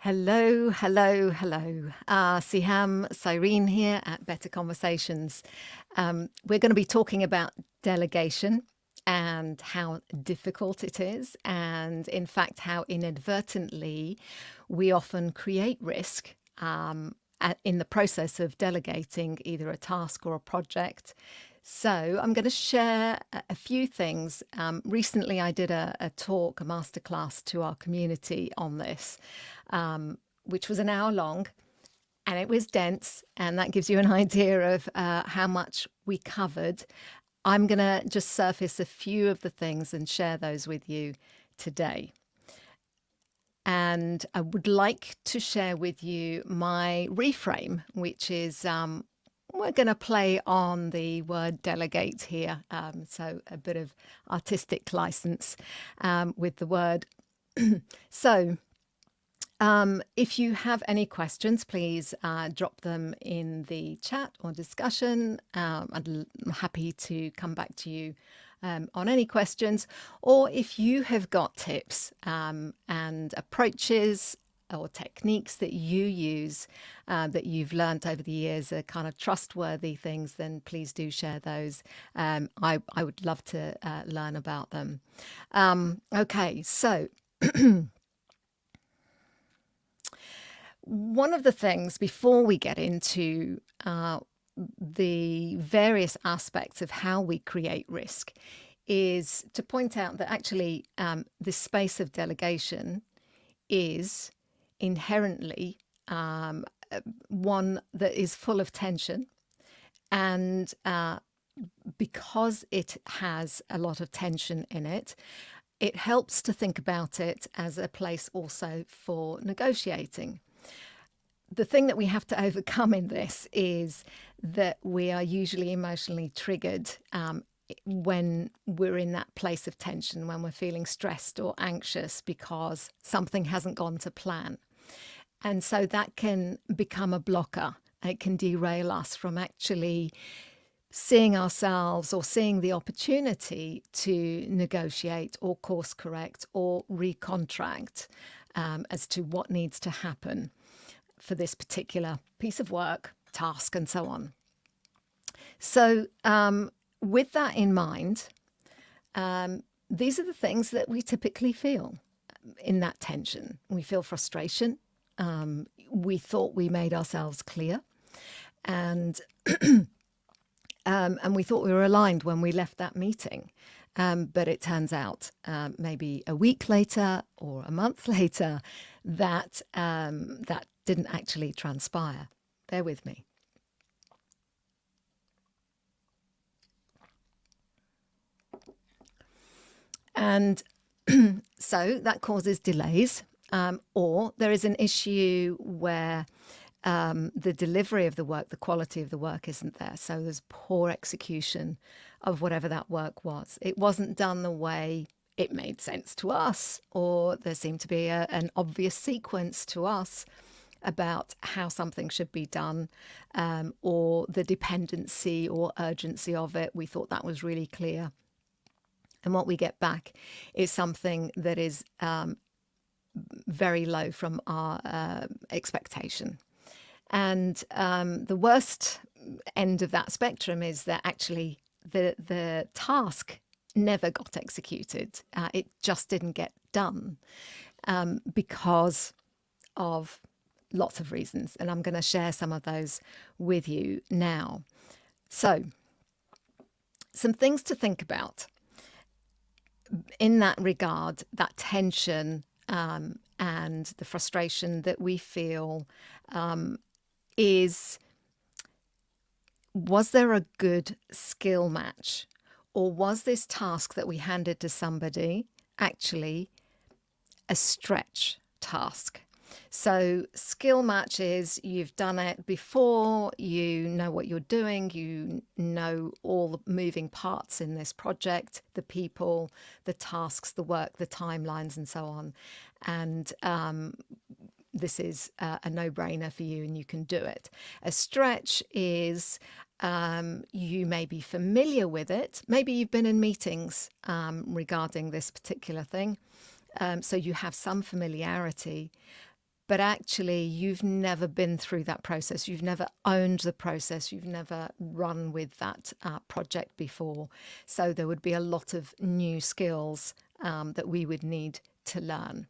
Hello, hello, hello. Sehaam, Cyrene here at Better Conversations. We're going to be talking about delegation and how difficult it is, and in fact, how inadvertently we often create risk in the process of delegating either a task or a project. So I'm going to share a few things. Recently, I did a talk, a masterclass to our community on this, which was an hour long, and it was dense, and that gives you an idea of how much we covered. I'm going to just surface a few of the things and share those with you today. And I would like to share with you my reframe, which is we're going to play on the word delegate here. So a bit of artistic license with the word. So if you have any questions, please drop them in the chat or discussion. I'm happy to come back to you on any questions, or if you have got tips and approaches or techniques that you use that you've learned over the years are kind of trustworthy things, then please do share those. I would love to learn about them. Okay, so one of the things before we get into the various aspects of how we create risk is to point out that actually this space of delegation is inherently one that is full of tension, and because it has a lot of tension in it, it helps to think about it as a place also for negotiating. The thing that we have to overcome in this is that we are usually emotionally triggered when we're in that place of tension, when we're feeling stressed or anxious because something hasn't gone to plan. And so that can become a blocker. It can derail us from actually seeing ourselves or seeing the opportunity to negotiate or course correct or recontract as to what needs to happen for this particular piece of work, task, and so on. So with that in mind, these are the things that we typically feel in that tension. We feel frustration. We thought we made ourselves clear, and we thought we were aligned when we left that meeting. But it turns out maybe a week later or a month later that that didn't actually transpire. Bear with me. And so that causes delays, or there is an issue where the delivery of the work, the quality of the work isn't there. So there's poor execution of whatever that work was. It wasn't done the way it made sense to us, or there seemed to be an obvious sequence to us about how something should be done, or the dependency or urgency of it. We thought that was really clear. And what we get back is something that is very low from our expectation. And the worst end of that spectrum is that actually the task never got executed. It just didn't get done because of lots of reasons. And I'm going to share some of those with you now. So, some things to think about in that regard, that tension and the frustration that we feel was there a good skill match? Or was this task that we handed to somebody actually a stretch task? So skill match is you've done it before, you know what you're doing, you know all the moving parts in this project, the people, the tasks, the work, the timelines, and so on. And this is a no-brainer for you and you can do it. A stretch is you may be familiar with it. Maybe you've been in meetings regarding this particular thing. So you have some familiarity. but actually you've never been through that process. You've never owned the process. You've never run with that project before. So there would be a lot of new skills that we would need to learn.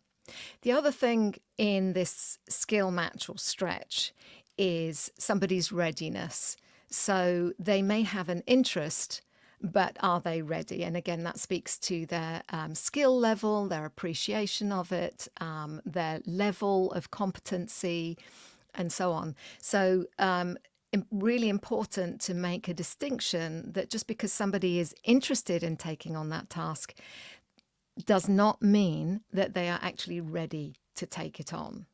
The other thing in this skill match or stretch is somebody's readiness. So they may have an interest, but are they ready? And again, that speaks to their skill level, their appreciation of it, their level of competency, and so on. So really important to make a distinction that just because somebody is interested in taking on that task does not mean that they are actually ready to take it on.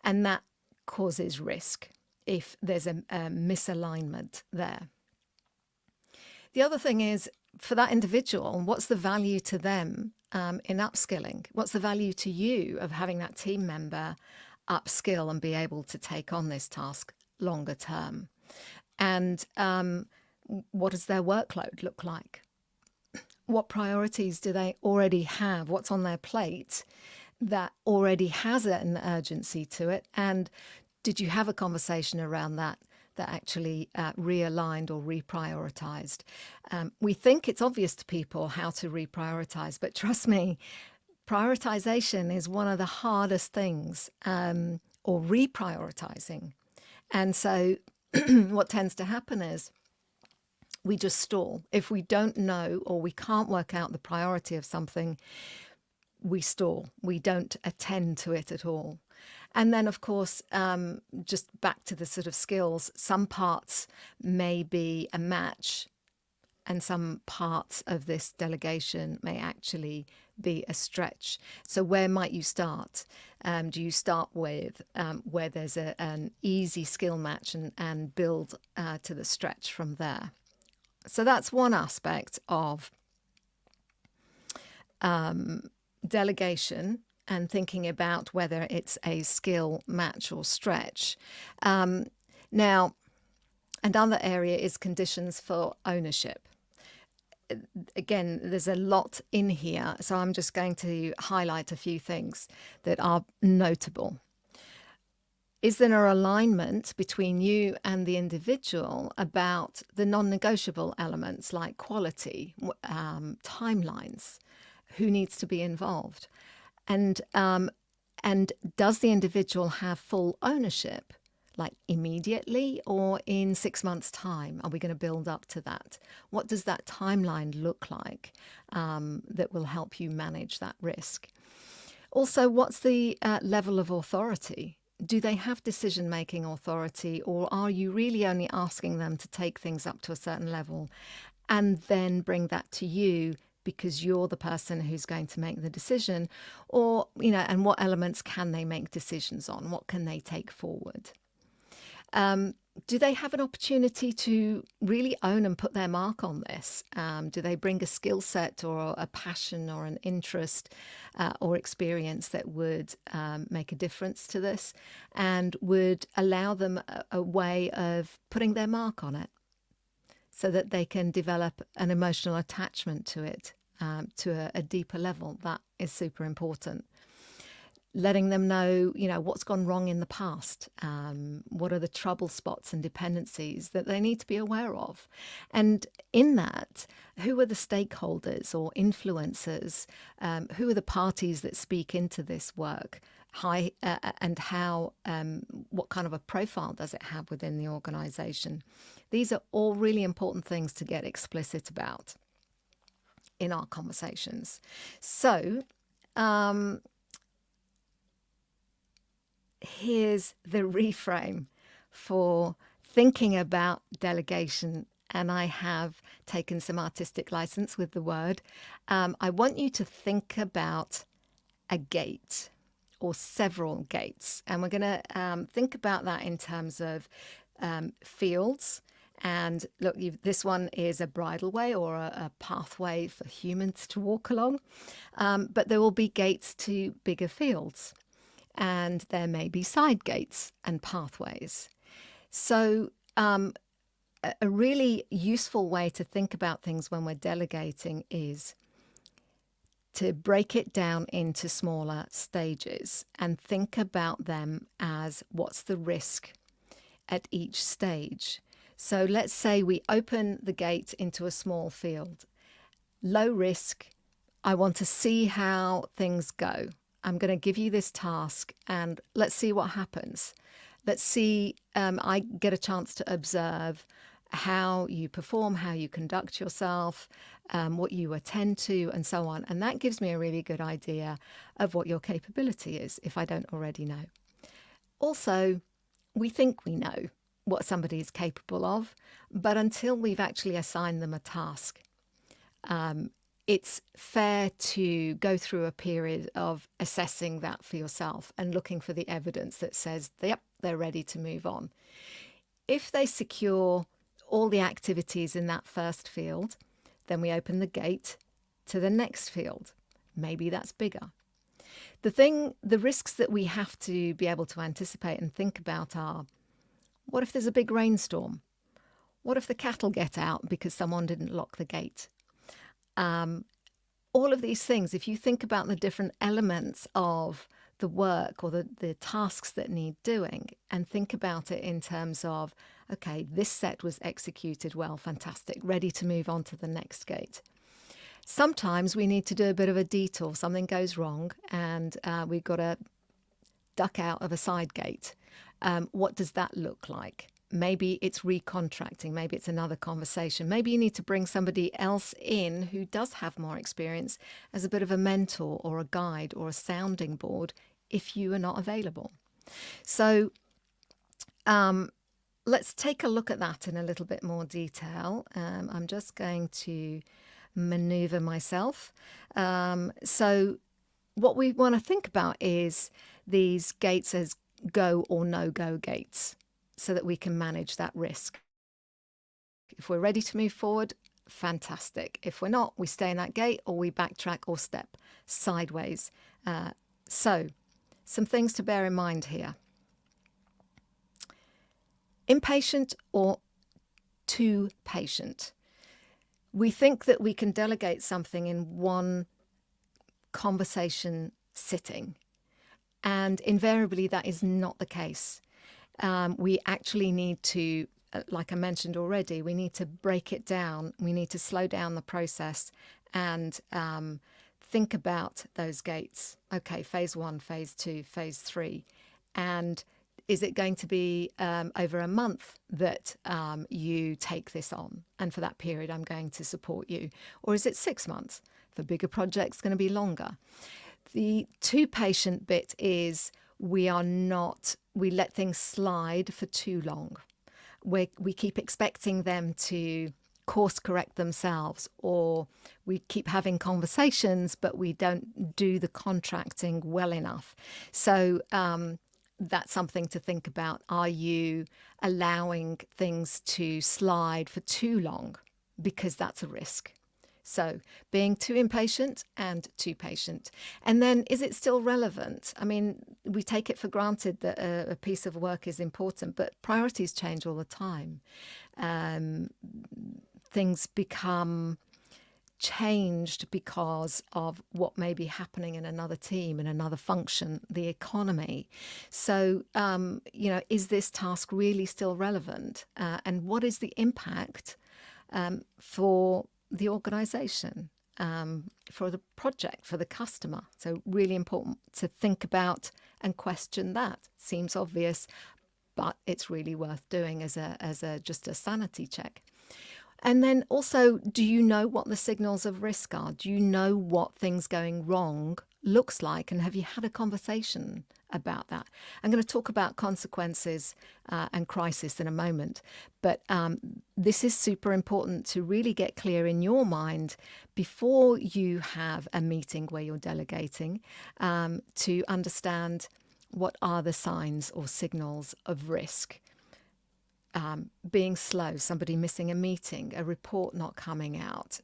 And that causes risk if there's a misalignment there. The other thing is, for that individual, what's the value to them in upskilling? What's the value to you of having that team member upskill and be able to take on this task longer term? And what does their workload look like? What priorities do they already have? What's on their plate that already has an urgency to it? And did you have a conversation around that actually realigned or reprioritized? We think it's obvious to people how to reprioritize, but trust me, prioritization is one of the hardest things, or reprioritizing. And so what tends to happen is we just stall. If we don't know or we can't work out the priority of something, we stall. We don't attend to it at all. And then, of course, just back to the sort of skills, some parts may be a match and some parts of this delegation may actually be a stretch. So where might you start? Do you start with where there's an easy skill match and build to the stretch from there? So that's one aspect of delegation and thinking about whether it's a skill match or stretch. Now, another area is conditions for ownership. Again, there's a lot in here, so I'm just going to highlight a few things that are notable. Is there an alignment between you and the individual about the non-negotiable elements like quality, timelines, who needs to be involved? And does the individual have full ownership, like immediately or in 6 months' time? Are we going to build up to that? What does that timeline look like that will help you manage that risk? Also, what's the level of authority? Do they have decision-making authority, or are you really only asking them to take things up to a certain level and then bring that to you because you're the person who's going to make the decision? Or, and what elements can they make decisions on? What can they take forward? Do they have an opportunity to really own and put their mark on this? Do they bring a skill set or a passion or an interest or experience that would make a difference to this and would allow them a way of putting their mark on it so that they can develop an emotional attachment to it to a deeper level? That is super important. Letting them know, what's gone wrong in the past. What are the trouble spots and dependencies that they need to be aware of? And in that, who are the stakeholders or influencers? Who are the parties that speak into this work? And how, what kind of a profile does it have within the organization? These are all really important things to get explicit about in our conversations. So, here's the reframe for thinking about delegation, and I have taken some artistic license with the word. I want you to think about a gate or several gates, and we're going to think about that in terms of fields. And look, this one is a bridleway or a pathway for humans to walk along, but there will be gates to bigger fields. And there may be side gates and pathways. So a really useful way to think about things when we're delegating is to break it down into smaller stages and think about them as what's the risk at each stage. So let's say we open the gate into a small field. Low risk, I want to see how things go. I'm going to give you this task and let's see what happens. Let's see, I get a chance to observe how you perform, how you conduct yourself, what you attend to, and so on. And that gives me a really good idea of what your capability is, if I don't already know. Also, we think we know what somebody is capable of, but until we've actually assigned them a task, it's fair to go through a period of assessing that for yourself and looking for the evidence that says, yep, they're ready to move on. If they secure all the activities in that first field, then we open the gate to the next field. Maybe that's bigger. The risks that we have to be able to anticipate and think about are, what if there's a big rainstorm? What if the cattle get out because someone didn't lock the gate? All of these things, if you think about the different elements of the work or the tasks that need doing, and think about it in terms of, okay, this set was executed well, fantastic, ready to move on to the next gate. Sometimes we need to do a bit of a detour. Something goes wrong and we've got to duck out of a side gate. What does that look like? Maybe it's recontracting. Maybe it's another conversation. Maybe you need to bring somebody else in who does have more experience as a bit of a mentor or a guide or a sounding board if you are not available. So let's take a look at that in a little bit more detail. I'm just going to maneuver myself. So what we want to think about is these gates as go or no-go gates, so that we can manage that risk. If we're ready to move forward, fantastic. If we're not, we stay in that gate or we backtrack or step sideways. So some things to bear in mind here. Impatient or too patient. We think that we can delegate something in one conversation sitting, and invariably that is not the case. We actually need to, like I mentioned already, we need to break it down. We need to slow down the process and think about those gates. Okay, phase 1, phase 2, phase 3. And is it going to be over a month that you take this on? And for that period, I'm going to support you. Or is it 6 months? For bigger projects, it's going to be longer. The too patient bit is we let things slide for too long. We keep expecting them to course correct themselves, or we keep having conversations, but we don't do the contracting well enough. So that's something to think about. Are you allowing things to slide for too long? Because that's a risk. So being too impatient and too patient. And then, is it still relevant? I mean, we take it for granted that a piece of work is important, but priorities change all the time. Things become changed because of what may be happening in another team, in another function, the economy. So, is this task really still relevant? And what is the impact for the organization, for the project, for the customer? So really important to think about and question that. Seems obvious, but it's really worth doing as just a sanity check. And then also, do you know what the signals of risk are? Do you know what things going wrong looks like? And have you had a conversation about that? I'm going to talk about consequences and crisis in a moment, but this is super important to really get clear in your mind before you have a meeting where you're delegating, to understand what are the signs or signals of risk. Being slow, somebody missing a meeting, a report not coming out,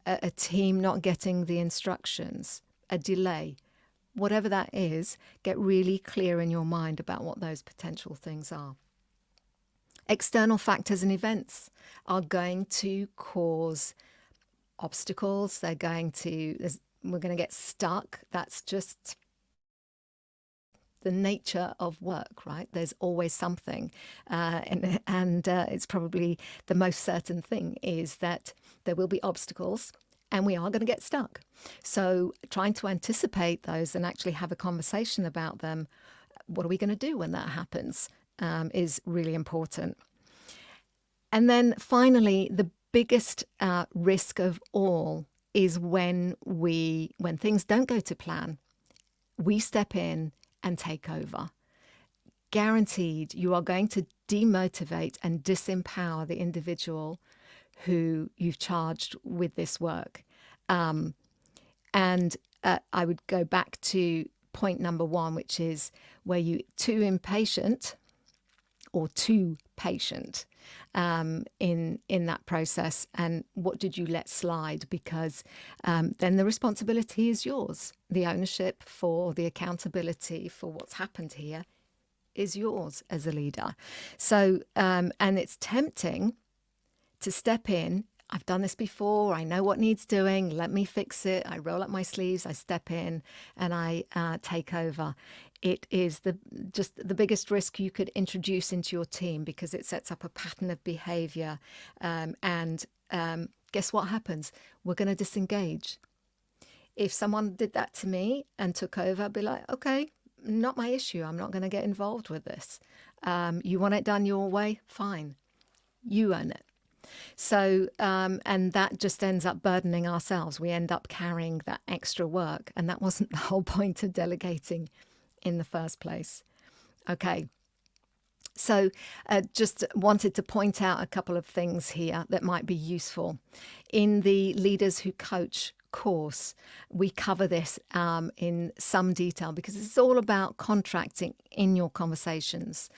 a team not getting the instructions, a delay, whatever that is, get really clear in your mind about what those potential things are. External factors and events are going to cause obstacles. They're going to, we're going to get stuck. That's just the nature of work, right? There's always something. And it's probably the most certain thing is that there will be obstacles and we are going to get stuck. So trying to anticipate those and actually have a conversation about them, what are we going to do when that happens, is really important. And then finally, the biggest risk of all is when things don't go to plan, we step in and take over. Guaranteed, you are going to demotivate and disempower the individual who you've charged with this work. And I would go back to point number one, which is where you too impatient or too patient in that process, and what did you let slide? Because then the responsibility is yours. The ownership for the accountability for what's happened here is yours as a leader. So and it's tempting to step in. I've done this before. I know what needs doing. Let me fix it. I roll up my sleeves. I step in and I take over. It is just the biggest risk you could introduce into your team, because it sets up a pattern of behavior. And guess what happens? We're going to disengage. If someone did that to me and took over, I'd be like, okay, not my issue. I'm not going to get involved with this. You want it done your way? Fine. You own it. So, and that just ends up burdening ourselves. We end up carrying that extra work. And that wasn't the whole point of delegating in the first place. Okay. So just wanted to point out a couple of things here that might be useful. In the Leaders Who Coach course, we cover this in some detail, because it's all about contracting in your conversations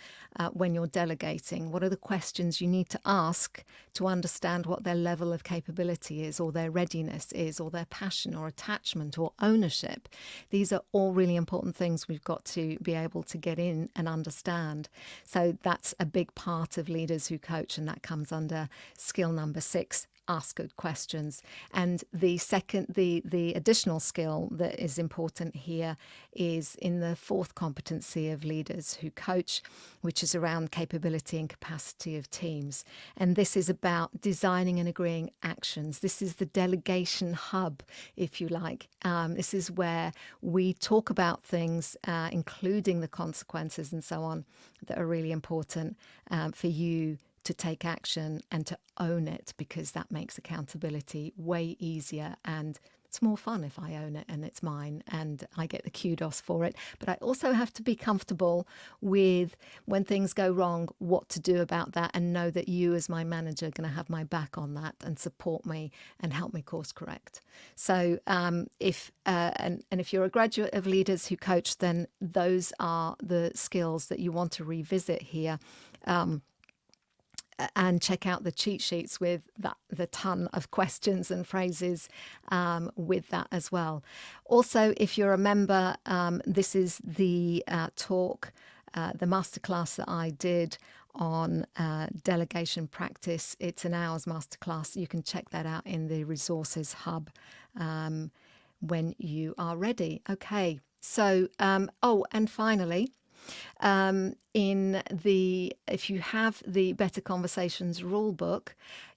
when you're delegating. What are the questions you need to ask to understand what their level of capability is, or their readiness is, or their passion or attachment or ownership? These are all really important things we've got to be able to get in and understand. So that's a big part of Leaders Who Coach, and that comes under skill number 6. Ask good questions. And the additional skill that is important here is in the 4th competency of Leaders Who Coach, which is around capability and capacity of teams. And this is about designing and agreeing actions. This is the delegation hub, if you like. This is where we talk about things, including the consequences and so on, that are really important for you to take action and to own it, because that makes accountability way easier, and it's more fun if I own it and it's mine and I get the kudos for it. But I also have to be comfortable with, when things go wrong, what to do about that, and know that you as my manager are going to have my back on that and support me and help me course correct. So if you're a graduate of Leaders Who Coach, then those are the skills that you want to revisit here. And check out the cheat sheets with the ton of questions and phrases with that as well. Also, if you're a member, this is the talk, the masterclass that I did on delegation practice. It's an hour's masterclass. You can check that out in the resources hub when you are ready. Okay, so, and finally, if you have the Better Conversations Rulebook,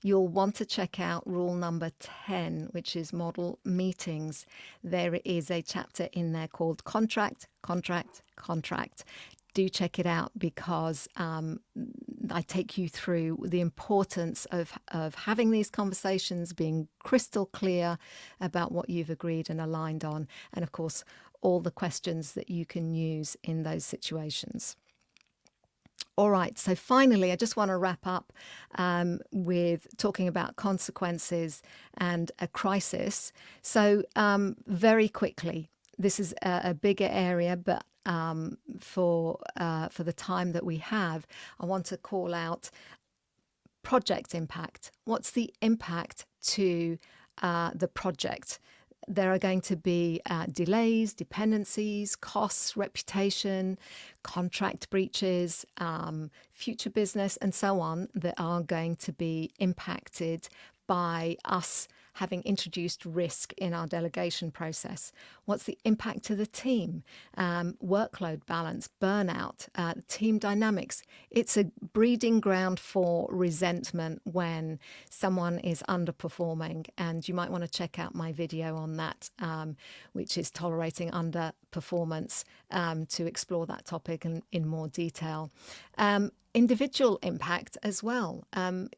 you'll want to check out rule number 10, which is model meetings. There is a chapter in there called Contract, Contract, Contract. Do check it out, because I take you through the importance of having these conversations, being crystal clear about what you've agreed and aligned on, and of course all the questions that you can use in those situations. All right, so finally, I just want to wrap up with talking about consequences and a crisis. So very quickly, this is a bigger area, but for the time that we have, I want to call out project impact. What's the impact to the project? There are going to be delays, dependencies, costs, reputation, contract breaches, future business, and so on, that are going to be impacted by us having introduced risk in our delegation process? What's the impact to the team? Workload balance, burnout, team dynamics. It's a breeding ground for resentment when someone is underperforming, and you might want to check out my video on that, which is tolerating underperformance, to explore that topic in more detail. Individual impact as well.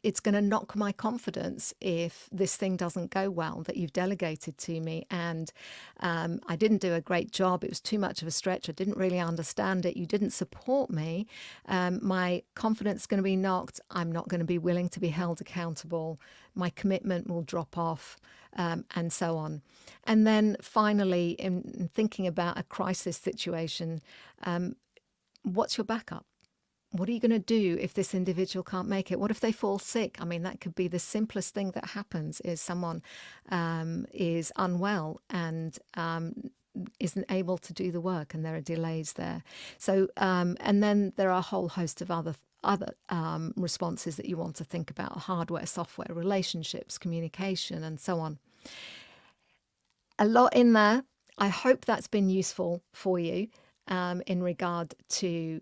It's going to knock my confidence if this thing doesn't go well that you've delegated to me, and I didn't do a great job. It was too much of a stretch. I didn't really understand it. You didn't support me. My confidence is going to be knocked. I'm not going to be willing to be held accountable. My commitment will drop off, and so on. And then finally, in thinking about a crisis situation, what's your backup? What are you going to do if this individual can't make it? What if they fall sick? I mean, that could be the simplest thing that happens, is someone is unwell and isn't able to do the work, and there are delays there. So, and then there are a whole host of other responses that you want to think about: hardware, software, relationships, communication, and so on. A lot in there. I hope that's been useful for you in regard to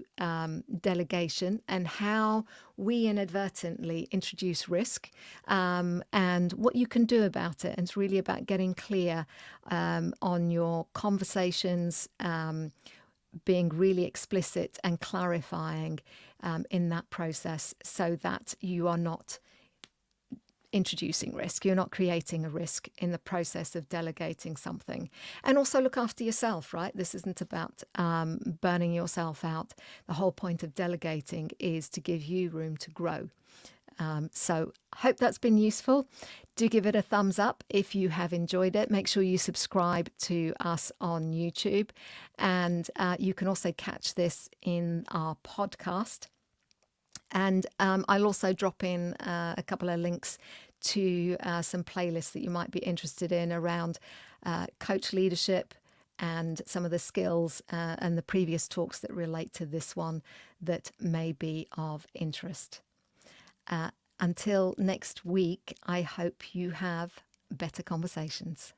delegation and how we inadvertently introduce risk, and what you can do about it. And it's really about getting clear on your conversations, being really explicit and clarifying in that process, so that you are not introducing risk. You're not creating a risk in the process of delegating something. And also look after yourself, right? This isn't about burning yourself out. The whole point of delegating is to give you room to grow. So hope that's been useful. Do give it a thumbs up if you have enjoyed it. Make sure you subscribe to us on YouTube. And you can also catch this in our podcast. And I'll also drop in a couple of links to some playlists that you might be interested in around coach leadership and some of the skills and the previous talks that relate to this one that may be of interest. Until next week, I hope you have better conversations.